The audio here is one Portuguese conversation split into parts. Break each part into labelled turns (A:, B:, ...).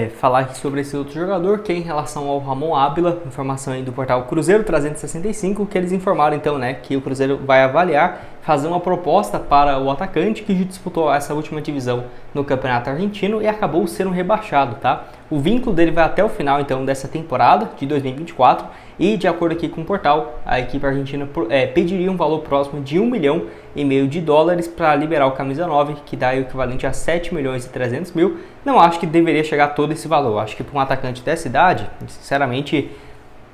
A: Falar aqui sobre esse outro jogador, que é em relação ao Ramon Ábila, informação aí do portal Cruzeiro 365, que eles informaram então, né, que o Cruzeiro vai avaliar, fazer uma proposta para o atacante que disputou essa última divisão no Campeonato Argentino e acabou sendo rebaixado, tá? O vínculo dele vai até o final então dessa temporada de 2024 e, de acordo aqui com o portal, a equipe argentina pediria um valor próximo de 1,5 milhão de dólares para liberar o camisa 9, que dá o equivalente a 7 milhões e 300 mil. Não acho que deveria chegar todo esse valor. Acho que para um atacante dessa idade, sinceramente,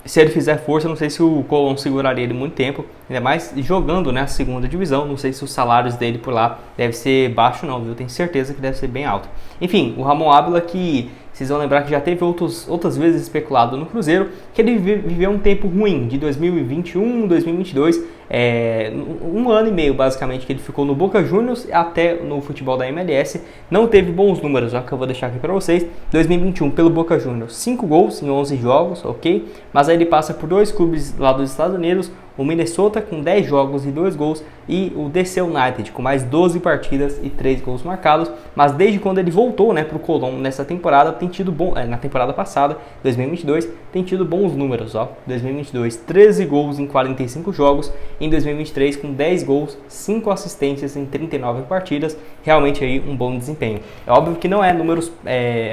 A: se ele fizer força, não sei se o Colón seguraria ele muito tempo, ainda mais jogando na segunda divisão. Não sei se os salários dele por lá deve ser baixo não, viu? Tenho certeza que deve ser bem alto. Enfim, o Ramon Ábila, que vocês vão lembrar que já teve outras vezes especulado no Cruzeiro, que ele viveu um tempo ruim, de 2021, 2022, um ano e meio basicamente que ele ficou no Boca Juniors até no futebol da MLS, não teve bons números, ó, que eu vou deixar aqui para vocês. 2021 pelo Boca Juniors, 5 gols em 11 jogos, ok? Mas aí ele passa por dois clubes lá dos Estados Unidos, o Minnesota com 10 jogos e 2 gols e o DC United com mais 12 partidas e 3 gols marcados. Mas desde quando ele voltou, né, para o Colón nessa temporada, tem tido na temporada passada, 2022, tem tido bons números, ó. 2022, 13 gols em 45 jogos, em 2023 com 10 gols, 5 assistências em 39 partidas, realmente aí um bom desempenho. É óbvio que não é números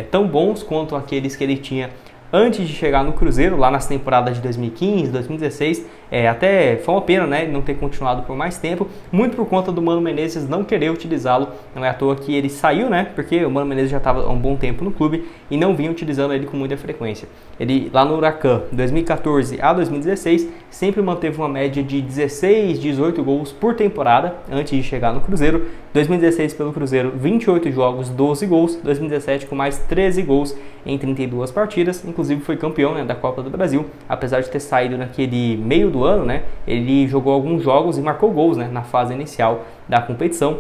A: tão bons quanto aqueles que ele tinha antes de chegar no Cruzeiro, lá nas temporadas de 2015, 2016, até foi uma pena, né, não ter continuado por mais tempo, muito por conta do Mano Menezes não querer utilizá-lo. Não é à toa que ele saiu, né, porque o Mano Menezes já estava há um bom tempo no clube e não vinha utilizando ele com muita frequência. Ele, lá no Huracan, 2014 a 2016, sempre manteve uma média de 16, 18 gols por temporada, antes de chegar no Cruzeiro. 2016 pelo Cruzeiro, 28 jogos, 12 gols. 2017 com mais 13 gols em 32 partidas, inclusive foi campeão, né, da Copa do Brasil, apesar de ter saído naquele meio do ano, né, ele jogou alguns jogos e marcou gols, né, na fase inicial da competição.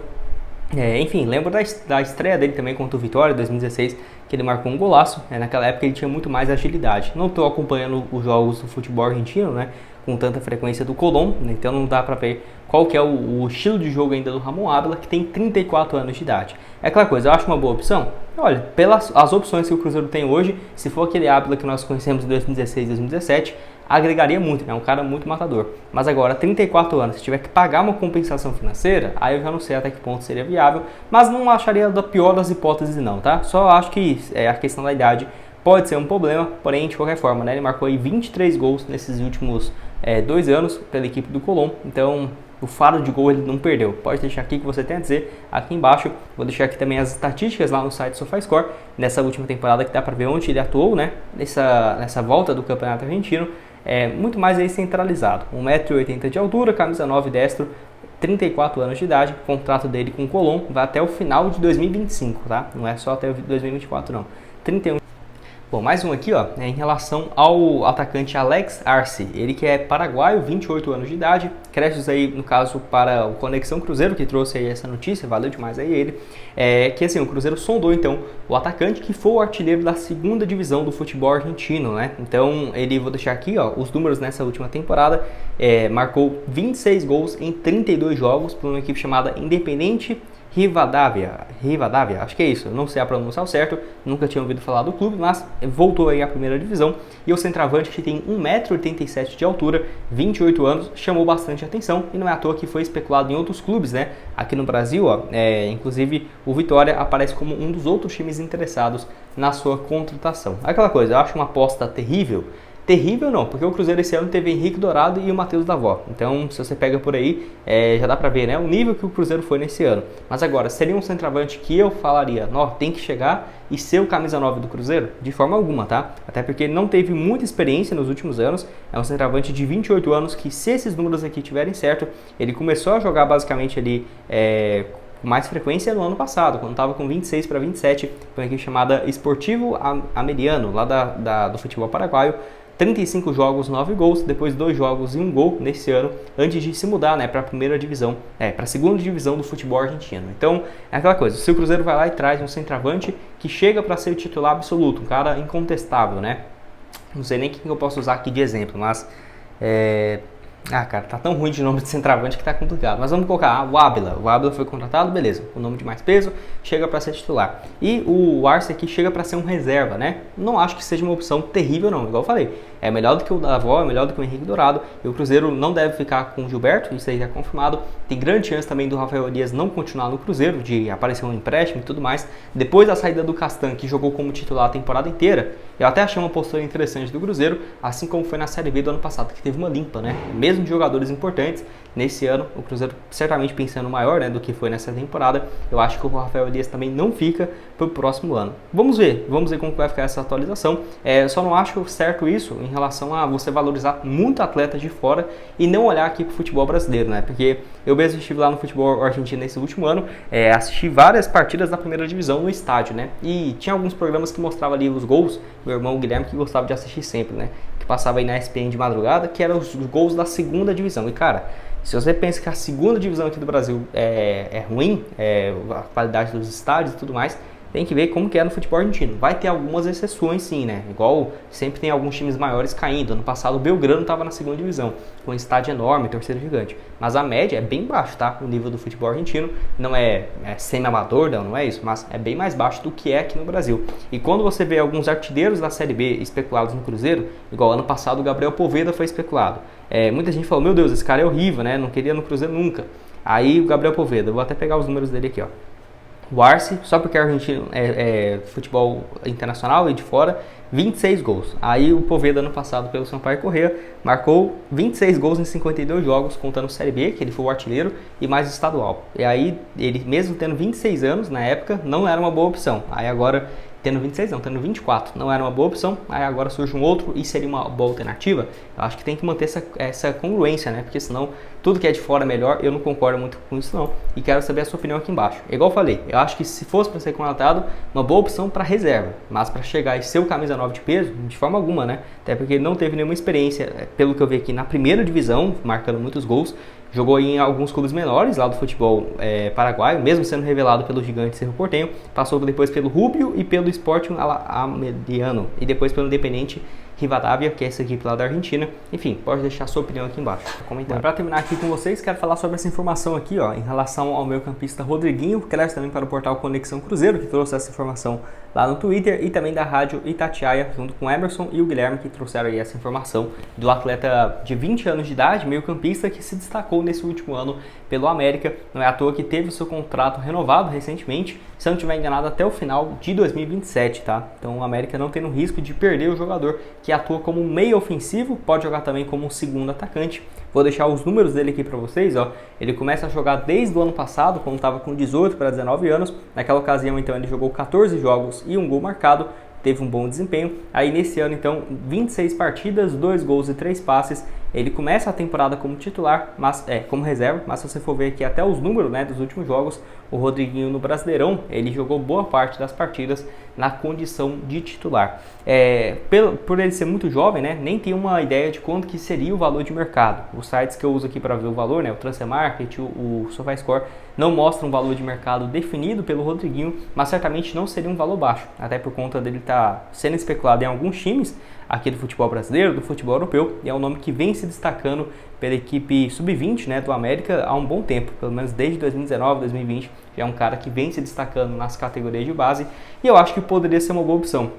A: Enfim, lembro da estreia dele também contra o Vitória, 2016, que ele marcou um golaço. Naquela época ele tinha muito mais agilidade. Não estou acompanhando os jogos do futebol argentino, né, com tanta frequência do Colón, então não dá para ver qual que é o estilo de jogo ainda do Ramon Ábila, que tem 34 anos de idade. É aquela coisa, eu acho uma boa opção? Olha, pelas as opções que o Cruzeiro tem hoje, se for aquele Ábila que nós conhecemos em 2016, 2017, agregaria muito, né? Um cara muito matador. Mas agora, 34 anos, se tiver que pagar uma compensação financeira, aí eu já não sei até que ponto seria viável, mas não acharia da pior das hipóteses não, tá? Só acho que a questão da idade pode ser um problema, porém, de qualquer forma, né? Ele marcou aí 23 gols nesses últimos 2 anos pela equipe do Colón, então o faro de gol ele não perdeu. Pode deixar aqui que você tem a dizer aqui embaixo. Vou deixar aqui também as estatísticas lá no site SofaScore, nessa última temporada, que dá para ver onde ele atuou, né? Nessa volta do Campeonato Argentino. Muito mais aí centralizado. 1,80 m de altura, camisa 9, destro, 34 anos de idade. O contrato dele com o Colón vai até o final de 2025, tá? Não é só até 2024 não. 31. Bom, mais um aqui, ó, em relação ao atacante Alex Arce, ele que é paraguaio, 28 anos de idade, créditos aí, no caso, para o Conexão Cruzeiro, que trouxe aí essa notícia, valeu demais aí ele, que assim, o Cruzeiro sondou, então, o atacante que foi o artilheiro da segunda divisão do futebol argentino, né, então, vou deixar aqui, ó, os números nessa última temporada, marcou 26 gols em 32 jogos, por uma equipe chamada Independente Rivadavia, acho que é isso, não sei a pronúncia ao certo, nunca tinha ouvido falar do clube, mas voltou aí à primeira divisão. E o centroavante, que tem 1,87 m de altura, 28 anos, chamou bastante atenção e não é à toa que foi especulado em outros clubes, né? Aqui no Brasil, ó, inclusive o Vitória aparece como um dos outros times interessados na sua contratação. Aquela coisa, eu acho uma aposta terrível. Terrível não, porque o Cruzeiro esse ano teve Henrique Dourado e o Matheus Davó. Então, se você pega por aí, já dá pra ver, né, o nível que o Cruzeiro foi nesse ano. Mas agora, seria um centroavante que eu falaria, tem que chegar e ser o camisa 9 do Cruzeiro? De forma alguma, tá? Até porque ele não teve muita experiência nos últimos anos. É um centroavante de 28 anos que, se esses números aqui tiverem certo, ele começou a jogar basicamente ali com mais frequência no ano passado, quando estava com 26 para 27, com uma equipe chamada Esportivo Ameriano, lá do futebol paraguaio. 35 jogos, 9 gols, depois 2 jogos e 1 gol nesse ano, antes de se mudar, né, para a primeira divisão, para a segunda divisão do futebol argentino. Então, é aquela coisa, se o Cruzeiro vai lá e traz um centroavante que chega para ser o titular absoluto, um cara incontestável, né? Não sei nem quem eu posso usar aqui de exemplo, mas Ah, cara, tá tão ruim de nome de centroavante que tá complicado. Mas vamos colocar o Ábila. O Ábila foi contratado, beleza. O nome de mais peso, chega para ser titular. E o Arce aqui chega para ser um reserva, né? Não acho que seja uma opção terrível, não. Igual eu falei, é melhor do que o Davó, é melhor do que o Henrique Dourado. E o Cruzeiro não deve ficar com o Gilberto, isso aí tá confirmado. Tem grande chance também do Rafael Elias não continuar no Cruzeiro, de aparecer um empréstimo e tudo mais. Depois da saída do Castan, que jogou como titular a temporada inteira, eu até achei uma postura interessante do Cruzeiro, assim como foi na Série B do ano passado, que teve uma limpa, né? Mesmo de jogadores importantes, nesse ano o Cruzeiro certamente pensando maior, né, do que foi nessa temporada. Eu acho que o Rafael Elias também não fica para o próximo ano. Vamos ver como vai ficar essa atualização. Só não acho certo isso em relação a você valorizar muito atletas de fora e não olhar aqui para o futebol brasileiro, né? Porque eu mesmo estive lá no futebol argentino nesse último ano, assisti várias partidas da primeira divisão no estádio, né? E tinha alguns programas que mostravam ali os gols. Meu irmão Guilherme que gostava de assistir sempre, né? Que passava aí na ESPN de madrugada, que eram os gols da segunda divisão. E cara, se você pensa que a segunda divisão aqui do Brasil é ruim, a qualidade dos estádios e tudo mais, tem que ver como que é no futebol argentino. Vai ter algumas exceções sim, né? Igual sempre tem alguns times maiores caindo. Ano passado o Belgrano estava na segunda divisão, com um estádio enorme, torcida gigante. Mas a média é bem baixo, tá? O nível do futebol argentino não é semi-amador, não é isso, mas é bem mais baixo do que é aqui no Brasil. E quando você vê alguns artilheiros da Série B especulados no Cruzeiro, igual ano passado o Gabriel Poveda foi especulado. Muita gente falou, meu Deus, esse cara é horrível, né? Não queria no Cruzeiro nunca. Aí o Gabriel Poveda, vou até pegar os números dele aqui, ó. O Arce, só porque é argentino, futebol internacional e de fora, 26 gols. Aí o Poveda, ano passado, pelo Sampaio Corrêa, marcou 26 gols em 52 jogos, contando Série B, que ele foi o artilheiro, e mais estadual. E aí, ele mesmo tendo 26 anos, na época, não era uma boa opção. Aí agora, tendo 26 não, tendo 24, não era uma boa opção. Aí agora surge um outro e seria uma boa alternativa. Eu acho que tem que manter essa congruência, né? Porque senão tudo que é de fora é melhor. Eu não concordo muito com isso não. E quero saber a sua opinião aqui embaixo. Igual eu falei, eu acho que se fosse para ser contratado, uma boa opção para reserva. Mas para chegar e ser o camisa 9 de peso, de forma alguma, né? Até porque ele não teve nenhuma experiência, pelo que eu vi aqui, na primeira divisão, marcando muitos gols. Jogou em alguns clubes menores lá do futebol paraguaio, mesmo sendo revelado pelo gigante Cerro Porteño. Passou depois pelo Rubio e pelo Sporting Almediano. E depois pelo Independiente Rivadavia, que é essa equipe lá da Argentina. Enfim, pode deixar a sua opinião aqui embaixo. Para terminar aqui com vocês, quero falar sobre essa informação aqui, ó, em relação ao meio campista Rodriguinho, que aliás também para o portal Conexão Cruzeiro, que trouxe essa informação lá no Twitter, e também da rádio Itatiaia, junto com o Emerson e o Guilherme, que trouxeram aí essa informação do atleta de 20 anos de idade, meio campista, que se destacou nesse último ano pelo América. Não é à toa que teve o seu contrato renovado recentemente, se eu não estiver enganado, até o final de 2027, tá? Então o América não tem o risco de perder o jogador que atua como meio ofensivo, pode jogar também como um segundo atacante. Vou deixar os números dele aqui para vocês, ó. Ele começa a jogar desde o ano passado, quando estava com 18 para 19 anos. Naquela ocasião, então, ele jogou 14 jogos e um gol marcado. Teve um bom desempenho. Aí nesse ano, então, 26 partidas, 2 gols e 3 passes. Ele começa a temporada como titular, mas como reserva, mas se você for ver aqui até os números, né, dos últimos jogos, o Rodriguinho no Brasileirão, ele jogou boa parte das partidas na condição de titular. Por ele ser muito jovem, né, nem tem uma ideia de quanto que seria o valor de mercado. Os sites que eu uso aqui para ver o valor, né, o Transfermarkt, o SofaScore, não mostram um valor de mercado definido pelo Rodriguinho, mas certamente não seria um valor baixo, até por conta dele estar sendo especulado em alguns times aqui do futebol brasileiro, do futebol europeu, e é um nome que vem se destacando pela equipe sub-20, né, do América há um bom tempo, pelo menos desde 2019, 2020, já é um cara que vem se destacando nas categorias de base, e eu acho que poderia ser uma boa opção.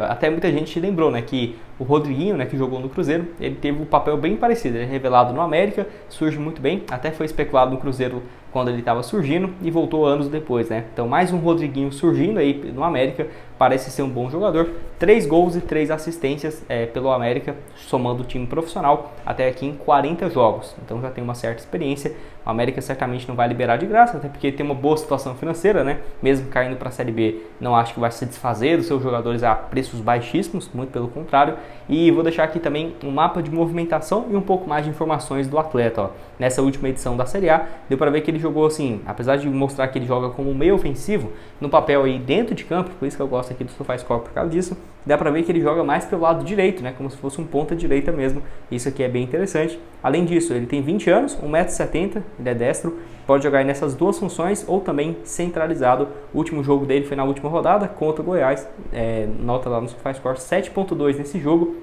A: Até muita gente lembrou, né, que o Rodriguinho, né, que jogou no Cruzeiro, ele teve um papel bem parecido, ele é revelado no América, surge muito bem, até foi especulado no Cruzeiro quando ele estava surgindo e voltou anos depois, né? Então mais um Rodriguinho surgindo aí no América, parece ser um bom jogador, 3 gols e 3 assistências pelo América, somando o time profissional até aqui em 40 jogos, então já tem uma certa experiência. O América certamente não vai liberar de graça, até porque tem uma boa situação financeira, né? Mesmo caindo para a Série B, não acho que vai se desfazer dos seus jogadores a preços baixíssimos, muito pelo contrário. E vou deixar aqui também um mapa de movimentação e um pouco mais de informações do atleta, ó. Nessa última edição da Série A, deu para ver que ele jogou assim, apesar de mostrar que ele joga como meio ofensivo, no papel aí dentro de campo, por isso que eu gosto aqui do SofaScore por causa disso, dá para ver que ele joga mais pelo lado direito, né? Como se fosse um ponta direita mesmo. Isso aqui é bem interessante. Além disso, ele tem 20 anos, 1,70 m, ele é destro, pode jogar nessas duas funções ou também centralizado. O último jogo dele foi na última rodada contra o Goiás, nota lá no SofaScore 7.2 nesse jogo,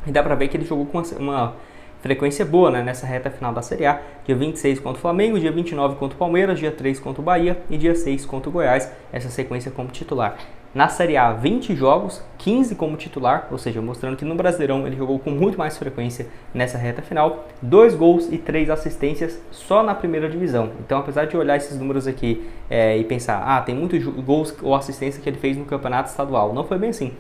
A: e dá pra ver que ele jogou com uma frequência boa, né, nessa reta final da Série A. Dia 26 contra o Flamengo, dia 29 contra o Palmeiras, dia 3 contra o Bahia e dia 6 contra o Goiás, essa sequência como titular. Na Série A, 20 jogos, 15 como titular, ou seja, mostrando que no Brasileirão ele jogou com muito mais frequência nessa reta final, 2 gols e 3 assistências só na primeira divisão. Então, apesar de olhar esses números aqui e pensar, tem muitos gols ou assistência que ele fez no campeonato estadual, não foi bem assim.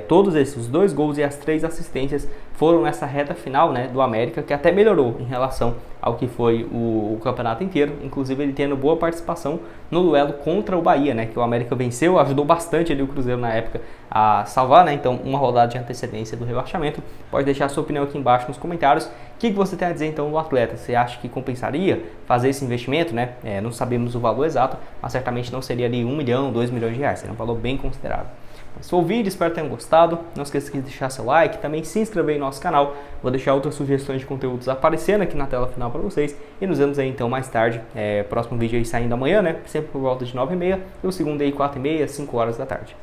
A: Todos esses 2 gols e as 3 assistências foram nessa reta final, né, do América, que até melhorou em relação ao que foi o campeonato inteiro, inclusive ele tendo boa participação no duelo contra o Bahia, né, que o América venceu, ajudou bastante ali o Cruzeiro na época a salvar, né, então uma rodada de antecedência do rebaixamento. Pode deixar a sua opinião aqui embaixo nos comentários. O que você tem a dizer então do atleta? Você acha que compensaria fazer esse investimento, né? Não sabemos o valor exato, mas certamente não seria ali 1 milhão, 2 milhões de reais, seria um valor bem considerável. Esse foi o vídeo, espero que tenham gostado. Não esqueça de deixar seu like, também se inscrever em nosso canal. Vou deixar outras sugestões de conteúdos aparecendo aqui na tela final para vocês. E nos vemos aí então mais tarde. Próximo vídeo aí saindo amanhã, né? Sempre por volta de 9h30. E o segundo aí 4h30, 5 horas da tarde.